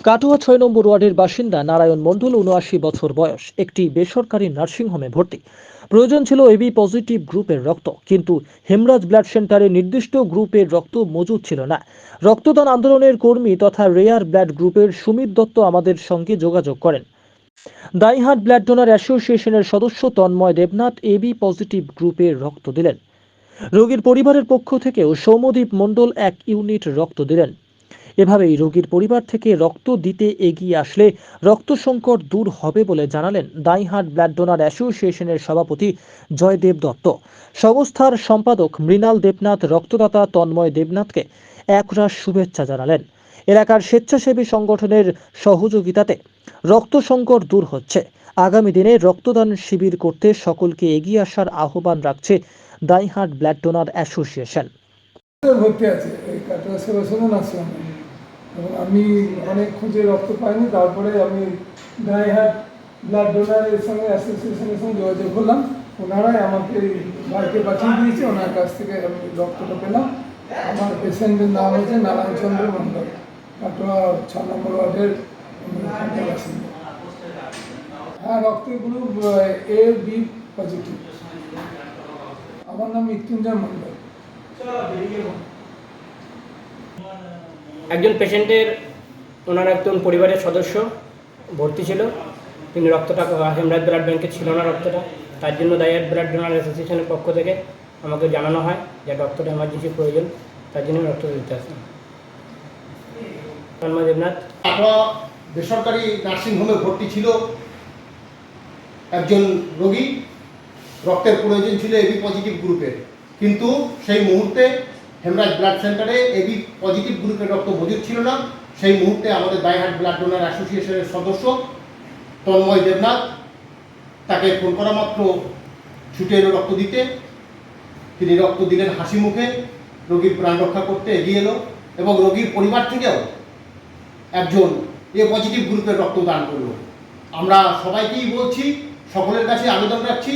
কাটোয়া ৬ নম্বর ওয়ার্ডের বাসিন্দা নারায়ণ মণ্ডল ৭৯ বছর বয়স, একটি বেসরকারি নার্সিংহোমে ভর্তি। প্রয়োজন ছিল এবি পজিটিভ গ্রুপের রক্ত, কিন্তু হেমরাজ ব্লাড সেন্টারে নির্দিষ্ট গ্রুপের রক্ত মজুদ ছিল না। রক্তদান আন্দোলনের কর্মী তথা রেয়ার ব্লাড গ্রুপের সুমিত দত্ত আমাদের সঙ্গে যোগাযোগ করেন। দাইহাট ব্লাড ডোনার অ্যাসোসিয়েশনের সদস্য তন্ময় দেবনাথ এবি পজিটিভ গ্রুপের রক্ত দিলেন। রোগীর পরিবারের পক্ষ থেকেও সৌম্যদীপ মণ্ডল 1 ইউনিট রক্ত দিলেন। এভাবেই রোগীর পরিবার থেকে রক্ত দিতে এগিয়ে আসলে রক্ত সংকট দূর হবে বলে জানালেন দাইহাট ব্লাড ডোনার অ্যাসোসিয়েশনের সভাপতি জয়দেব দত্ত। সংস্থার সম্পাদক মৃণাল দেবনাথ রক্তদাতা তন্ময় দেবনাথকে একরাশ শুভেচ্ছা জানালেন। এলাকার স্বেচ্ছাসেবী সংগঠনের সহযোগিতাতে রক্ত সংকট দূর হচ্ছে। আগামী দিনে রক্তদান শিবির করতে সকলকে এগিয়ে আসার আহ্বান রাখছে দাইহাট ব্লাড ডোনার অ্যাসোসিয়েশন। ভর্তি আছে এই কাটোয়া সেবাশ্রমে নার্সিং হোমে। এবং আমি অনেক খুঁজে রক্ত পাইনি, তারপরে আমি দাইহাট ব্লাড ডোনারের সঙ্গে অ্যাসোসিয়েশনের সঙ্গে যোগাযোগ করলাম। ওনারাই আমাকে ভাইকে পাঠিয়ে দিয়েছে, ওনার কাছ থেকে আমি রক্তটা পেলাম। আমার পেশেন্টের নাম হচ্ছে নারায়ণ চন্দ্র মণ্ডল, কাটোয়া ৬ নম্বর ওয়ার্ডের বাসিন্দা। হ্যাঁ, রক্তের গ্রুপ AB পজিটিভ। আমার নাম মৃত্যুঞ্জয় মণ্ডল। একজন পেশেন্টের ওনার একজন পরিবারের সদস্য ভর্তি ছিল, তিনি রক্তটা হেমরাজ ব্লাড ব্যাংকে ছিল না রক্তটা, তার জন্য দাইহাট ব্লাড ডোনার অ্যাসোসিয়েশনের পক্ষ থেকে আমাকে জানানো হয় যে রক্তটা এমার্জেন্সি প্রয়োজন, তার জন্য রক্ত দিতে আসলাম। তন্ময় দেবনাথ। কাটোয়া বেসরকারি নার্সিংহোমে ভর্তি ছিল একজন রোগী, রক্তের প্রয়োজন ছিল এবি পজিটিভ গ্রুপের, কিন্তু সেই মুহূর্তে হেমরাজ ব্লাড সেন্টারে এবি পজিটিভ গ্রুপের রক্ত মজুদ ছিল না। সেই মুহূর্তে আমাদের দাইহাট ব্লাড ডোনার অ্যাসোসিয়েশনের সদস্য তন্ময় দেবনাথ, তাকে ফোন করা মাত্র ছুটে এলো রক্ত দিতে। তিনি রক্ত দিলেন হাসি মুখে, রোগীর প্রাণ রক্ষা করতে এগিয়ে এলো এবং রোগীর পরিবার থেকেও একজন এ পজিটিভ গ্রুপের রক্ত দান করলো। আমরা সবাইকেই বলছি, সকলের কাছে আবেদন রাখছি,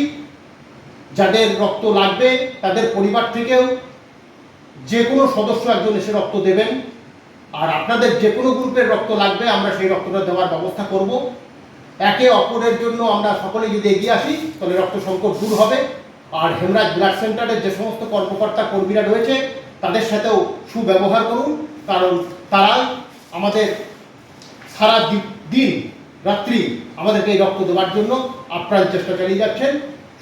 যাদের রক্ত লাগবে তাদের পরিবার থেকেও যে কোনো সদস্য একজন এসে রক্ত দেবেন। আর আপনাদের যে কোনো গ্রুপের রক্ত লাগবে, আমরা সেই রক্তটা দেওয়ার ব্যবস্থা করব। একে অপরের জন্য আমরা সকলে যদি এগিয়ে আসি তাহলে রক্ত সংকট দূর হবে। আর হেমরাজ ব্লাড সেন্টারের যে সমস্ত কর্মকর্তা কর্মীরা রয়েছে তাদের সাথেও সুব্যবহার করুন, কারণ তারা আমাদের সারা দিন রাত্রি আমাদেরকে এই রক্ত দেওয়ার জন্য আপ্রাণ চেষ্টা চালিয়ে যাচ্ছেন।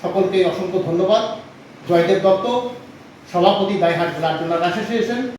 সকলকে অসংখ্য ধন্যবাদ। জয়দেব দত্ত, সভাপতি দাইহাট ব্লাড ডোনার অ্যাসোসিয়েশন।